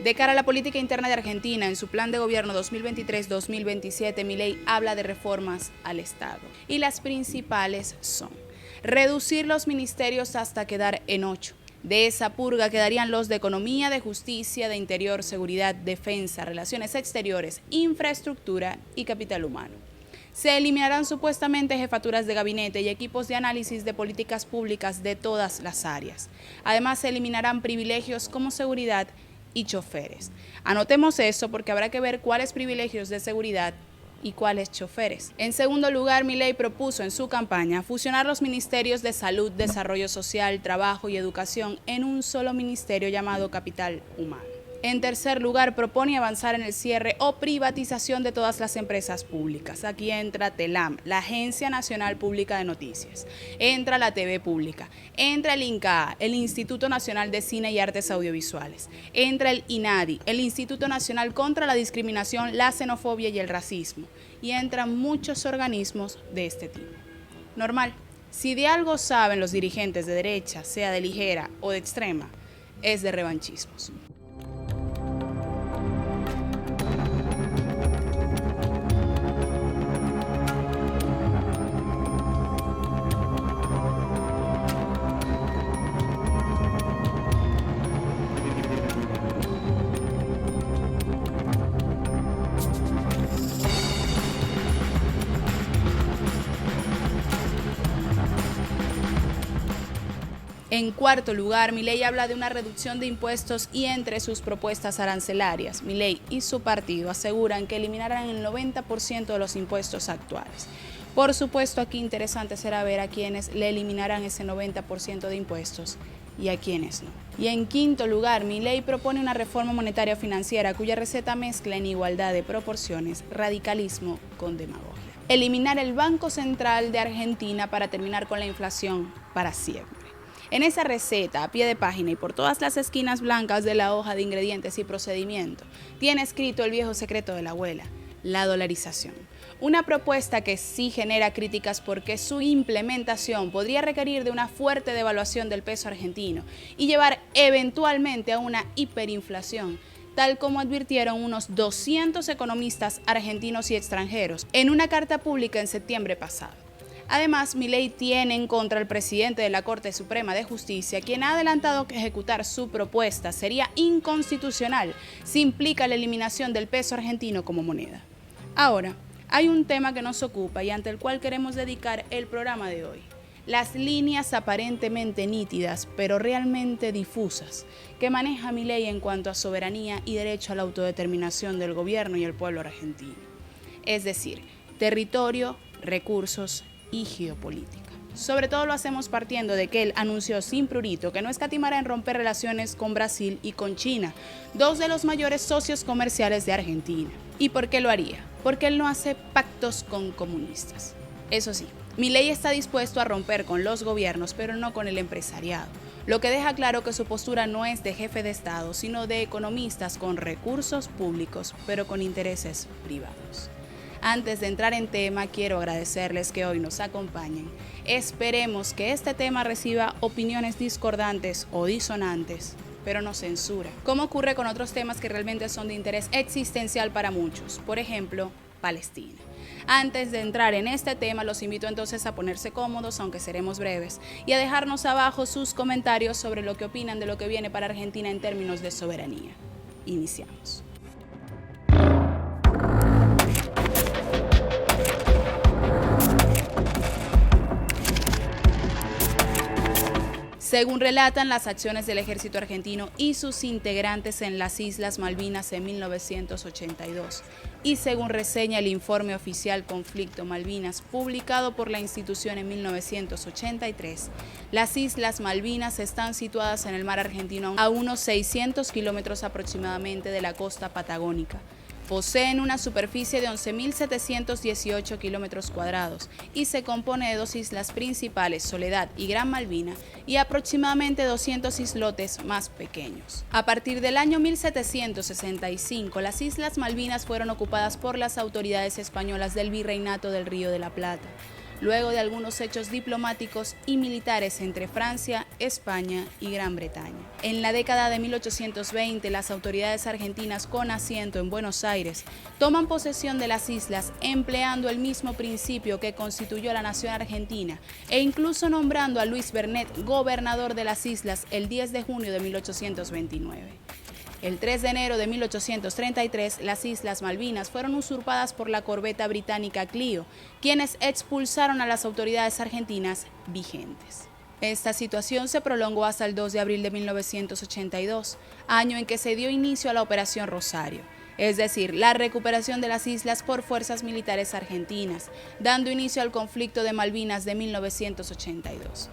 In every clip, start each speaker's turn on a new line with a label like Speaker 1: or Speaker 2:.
Speaker 1: De cara a la política interna de Argentina, en su plan de gobierno 2023-2027, Milei habla de reformas al Estado. Y las principales son: reducir los ministerios hasta quedar en 8. De esa purga quedarían los de Economía, de Justicia, de Interior, Seguridad, Defensa, Relaciones Exteriores, Infraestructura y Capital Humano. Se eliminarán supuestamente jefaturas de gabinete y equipos de análisis de políticas públicas de todas las áreas. Además, se eliminarán privilegios como seguridad y choferes. Anotemos eso porque habrá que ver cuáles privilegios de seguridad y cuáles choferes. En segundo lugar, Milei propuso en su campaña fusionar los ministerios de Salud, Desarrollo Social, Trabajo y Educación en un solo ministerio llamado Capital Humano. En tercer lugar, propone avanzar en el cierre o privatización de todas las empresas públicas. Aquí entra TELAM, la Agencia Nacional Pública de Noticias, entra la TV Pública, entra el INCAA, el Instituto Nacional de Cine y Artes Audiovisuales, entra el INADI, el Instituto Nacional contra la Discriminación, la Xenofobia y el Racismo, y entran muchos organismos de este tipo. Normal, si de algo saben los dirigentes de derecha, sea de ligera o de extrema, es de revanchismos. En cuarto lugar, Milei habla de una reducción de impuestos y entre sus propuestas arancelarias, Milei y su partido aseguran que eliminarán el 90% de los impuestos actuales. Por supuesto, aquí interesante será ver a quienes le eliminarán ese 90% de impuestos y a quienes no. Y en quinto lugar, Milei propone una reforma monetaria financiera cuya receta mezcla en igualdad de proporciones radicalismo con demagogia. Eliminar el Banco Central de Argentina para terminar con la inflación para siempre. En esa receta, a pie de página y por todas las esquinas blancas de la hoja de ingredientes y procedimiento, tiene escrito el viejo secreto de la abuela: la dolarización. Una propuesta que sí genera críticas porque su implementación podría requerir de una fuerte devaluación del peso argentino y llevar eventualmente a una hiperinflación, tal como advirtieron unos 200 economistas argentinos y extranjeros en una carta pública en septiembre pasado. Además, Milei tiene en contra al presidente de la Corte Suprema de Justicia, quien ha adelantado que ejecutar su propuesta sería inconstitucional si implica la eliminación del peso argentino como moneda. Ahora, hay un tema que nos ocupa y ante el cual queremos dedicar el programa de hoy: las líneas aparentemente nítidas, pero realmente difusas, que maneja Milei en cuanto a soberanía y derecho a la autodeterminación del gobierno y el pueblo argentino. Es decir, territorio, recursos y geopolítica. Sobre todo lo hacemos partiendo de que él anunció sin prurito que no escatimará en romper relaciones con Brasil y con China, dos de los mayores socios comerciales de Argentina. ¿Y por qué lo haría? Porque él no hace pactos con comunistas. Eso sí, Milei está dispuesto a romper con los gobiernos, pero no con el empresariado, lo que deja claro que su postura no es de jefe de Estado, sino de economistas con recursos públicos, pero con intereses privados. Antes de entrar en tema, quiero agradecerles que hoy nos acompañen. Esperemos que este tema reciba opiniones discordantes o disonantes, pero no censura, como ocurre con otros temas que realmente son de interés existencial para muchos, por ejemplo, Palestina. Antes de entrar en este tema, los invito entonces a ponerse cómodos, aunque seremos breves, y a dejarnos abajo sus comentarios sobre lo que opinan de lo que viene para Argentina en términos de soberanía. Iniciamos. Según relatan las acciones del ejército argentino y sus integrantes en las Islas Malvinas en 1982, y según reseña el informe oficial Conflicto Malvinas, publicado por la institución en 1983, las Islas Malvinas están situadas en el mar argentino a unos 600 kilómetros aproximadamente de la costa patagónica. Poseen una superficie de 11.718 kilómetros cuadrados y se compone de 2 islas principales, Soledad y Gran Malvina, y aproximadamente 200 islotes más pequeños. A partir del año 1765, las Islas Malvinas fueron ocupadas por las autoridades españolas del Virreinato del Río de la Plata, luego de algunos hechos diplomáticos y militares entre Francia, España y Gran Bretaña. En la década de 1820, las autoridades argentinas con asiento en Buenos Aires toman posesión de las islas empleando el mismo principio que constituyó la nación argentina e incluso nombrando a Luis Bernet gobernador de las islas el 10 de junio de 1829. El 3 de enero de 1833, las Islas Malvinas fueron usurpadas por la corbeta británica Clio, quienes expulsaron a las autoridades argentinas vigentes. Esta situación se prolongó hasta el 2 de abril de 1982, año en que se dio inicio a la Operación Rosario, es decir, la recuperación de las islas por fuerzas militares argentinas, dando inicio al conflicto de Malvinas de 1982.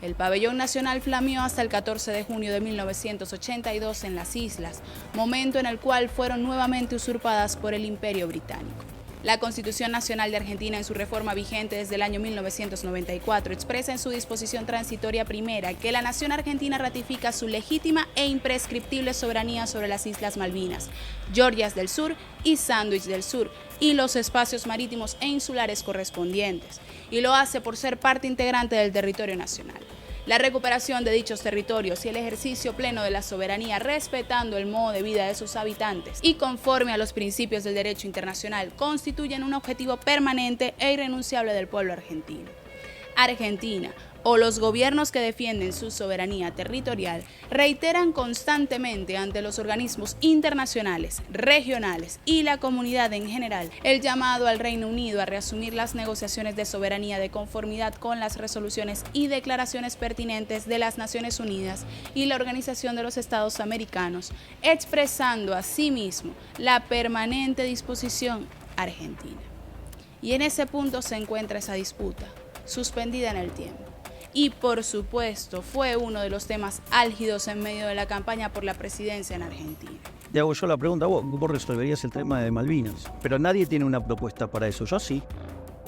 Speaker 1: El pabellón nacional flameó hasta el 14 de junio de 1982 en las islas, momento en el cual fueron nuevamente usurpadas por el Imperio Británico. La Constitución Nacional de Argentina, en su reforma vigente desde el año 1994, expresa en su disposición transitoria primera que la nación argentina ratifica su legítima e imprescriptible soberanía sobre las Islas Malvinas, Georgias del Sur y Sandwich del Sur, y los espacios marítimos e insulares correspondientes, y lo hace por ser parte integrante del territorio nacional. La recuperación de dichos territorios y el ejercicio pleno de la soberanía respetando el modo de vida de sus habitantes y conforme a los principios del derecho internacional constituyen un objetivo permanente e irrenunciable del pueblo argentino. Argentina, o los gobiernos que defienden su soberanía territorial, reiteran constantemente ante los organismos internacionales, regionales y la comunidad en general el llamado al Reino Unido a reasumir las negociaciones de soberanía de conformidad con las resoluciones y declaraciones pertinentes de las Naciones Unidas y la Organización de los Estados Americanos, expresando asimismo la permanente disposición argentina. Y en ese punto se encuentra esa disputa, suspendida en el tiempo. Y por supuesto fue uno de los temas álgidos en medio de la campaña por la presidencia en Argentina.
Speaker 2: Te hago yo la pregunta, vos resolverías el tema de Malvinas, pero nadie tiene una propuesta para eso, yo sí.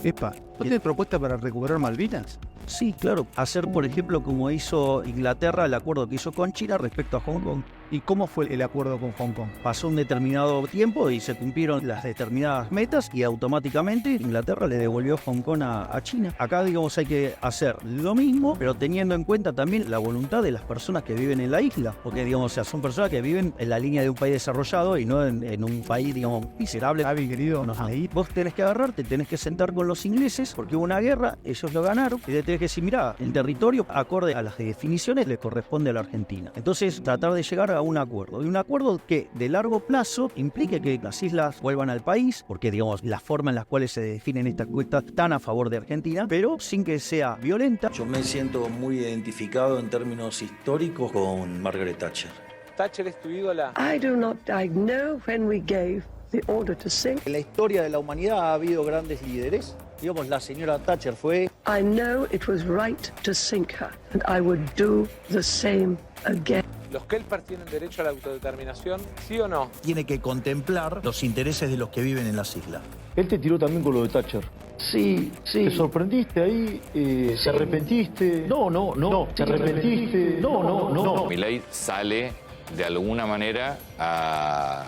Speaker 3: Epa, ¿no tienes propuesta para recuperar Malvinas?
Speaker 2: Sí, claro, hacer por ejemplo como hizo Inglaterra, el acuerdo que hizo con China respecto a Hong Kong.
Speaker 3: ¿Y cómo fue el acuerdo con Hong Kong?
Speaker 2: Pasó un determinado tiempo y se cumplieron las determinadas metas y automáticamente Inglaterra le devolvió Hong Kong a China. Acá, digamos, hay que hacer lo mismo, pero teniendo en cuenta también la voluntad de las personas que viven en la isla. Porque, digamos, o sea, son personas que viven en la línea de un país desarrollado y no en un país, digamos, miserable.
Speaker 3: Javi, querido, ahí
Speaker 2: vos tenés que agarrarte, tenés que sentar con los ingleses porque hubo una guerra, ellos lo ganaron y le tenés que decir, mirá, el territorio, acorde a las definiciones, le corresponde a la Argentina. Entonces, tratar de llegar a un acuerdo. Y un acuerdo que de largo plazo implique que las islas vuelvan al país, porque digamos la forma en la cual se definen estas cuestas están a favor de Argentina, pero sin que sea violenta.
Speaker 4: Yo me siento muy identificado en términos históricos con Margaret Thatcher.
Speaker 5: Thatcher es tu ídola.
Speaker 6: I know when we gave the order to sink.
Speaker 2: En la historia de la humanidad ha habido grandes líderes. Digamos, la señora Thatcher fue...
Speaker 6: I know it was right to sink her, and I would do the same again.
Speaker 5: ¿Los Kelpers tienen derecho a la autodeterminación? ¿Sí o no?
Speaker 4: Tiene que contemplar los intereses de los que viven en las islas.
Speaker 7: Él te tiró también con lo de Thatcher.
Speaker 6: Sí.
Speaker 7: ¿Te sorprendiste ahí? ¿Te arrepentiste? No. ¿Te arrepentiste? No.
Speaker 8: Milei sale de alguna manera a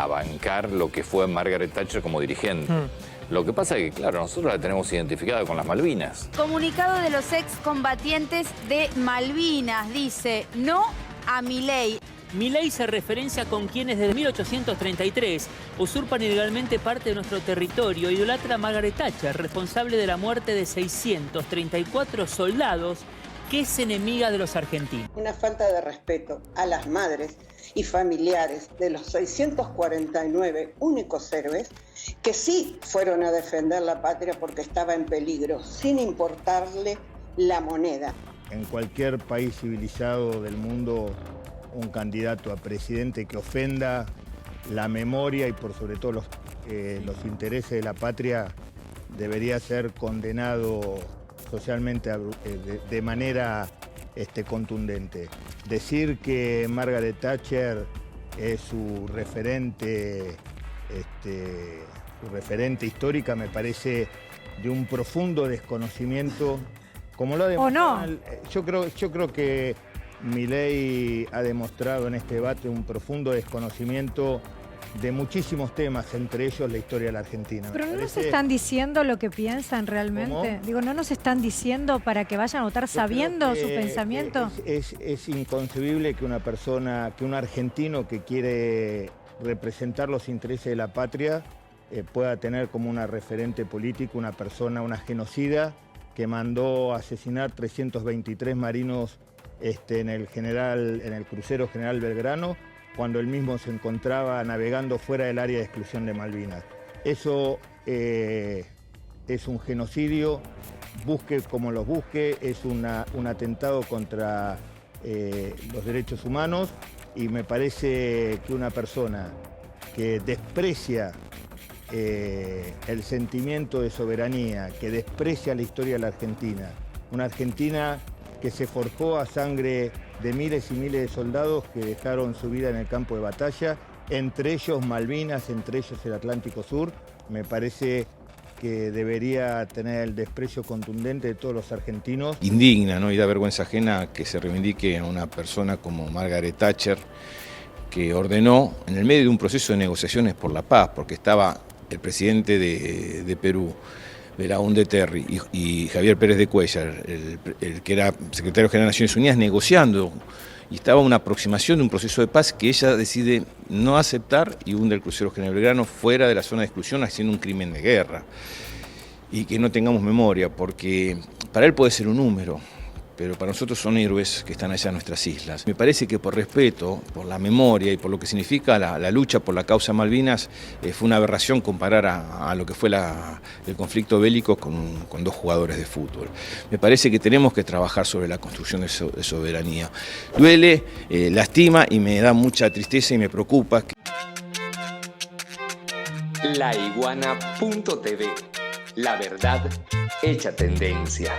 Speaker 8: bancar lo que fue Margaret Thatcher como dirigente. Lo que pasa es que, claro, nosotros la tenemos identificada con las Malvinas.
Speaker 9: Comunicado de los excombatientes de Malvinas dice no a Milei.
Speaker 10: Milei se referencia con quienes desde 1833 usurpan ilegalmente parte de nuestro territorio. Idolatra a Margaret Thatcher, responsable de la muerte de 634 soldados, que es enemiga de los argentinos.
Speaker 11: Una falta de respeto a las madres y familiares de los 649 únicos héroes que sí fueron a defender la patria porque estaba en peligro, sin importarle la moneda.
Speaker 3: En cualquier país civilizado del mundo, un candidato a presidente que ofenda la memoria y por sobre todo los intereses de la patria debería ser condenado socialmente de manera contundente. Decir que Margaret Thatcher su referente histórica, me parece de un profundo desconocimiento, como lo ha demostrado.
Speaker 12: ¿O no?
Speaker 3: Yo creo que Milei ha demostrado en este debate un profundo desconocimiento de muchísimos temas, entre ellos la historia de la Argentina.
Speaker 12: Pero no nos están diciendo lo que piensan realmente.
Speaker 3: ¿Cómo?
Speaker 12: Digo, no nos están diciendo para que vayan a votar sabiendo su pensamiento.
Speaker 3: Es inconcebible que una persona, que un argentino que quiere representar los intereses de la patria pueda tener como una referente política una persona, una genocida que mandó asesinar 323 marinos en el crucero General Belgrano, cuando él mismo se encontraba navegando fuera del área de exclusión de Malvinas. Eso es un genocidio, busque como los busque, es un atentado contra los derechos humanos, y me parece que una persona que desprecia el sentimiento de soberanía, que desprecia la historia de la Argentina, una Argentina que se forjó a sangre de miles y miles de soldados que dejaron su vida en el campo de batalla, entre ellos Malvinas, entre ellos el Atlántico Sur, me parece que debería tener el desprecio contundente de todos los argentinos.
Speaker 13: Indigna, ¿no? Y da vergüenza ajena que se reivindique a una persona como Margaret Thatcher, que ordenó, en el medio de un proceso de negociaciones por la paz, porque estaba el presidente de Perú, Belaúnde Terry, y Javier Pérez de Cuéllar, el que era secretario general de Naciones Unidas, negociando, y estaba una aproximación de un proceso de paz que ella decide no aceptar y hunde el crucero General Belgrano fuera de la zona de exclusión, haciendo un crimen de guerra. Y que no tengamos memoria, porque para él puede ser un número, pero para nosotros son héroes que están allá en nuestras islas. Me parece que por respeto, por la memoria y por lo que significa la lucha por la causa Malvinas, fue una aberración comparar a lo que fue el conflicto bélico con dos jugadores de fútbol. Me parece que tenemos que trabajar sobre la construcción de soberanía. Duele, lastima y me da mucha tristeza y me preocupa.
Speaker 14: Laiguana.tv. La verdad hecha tendencia.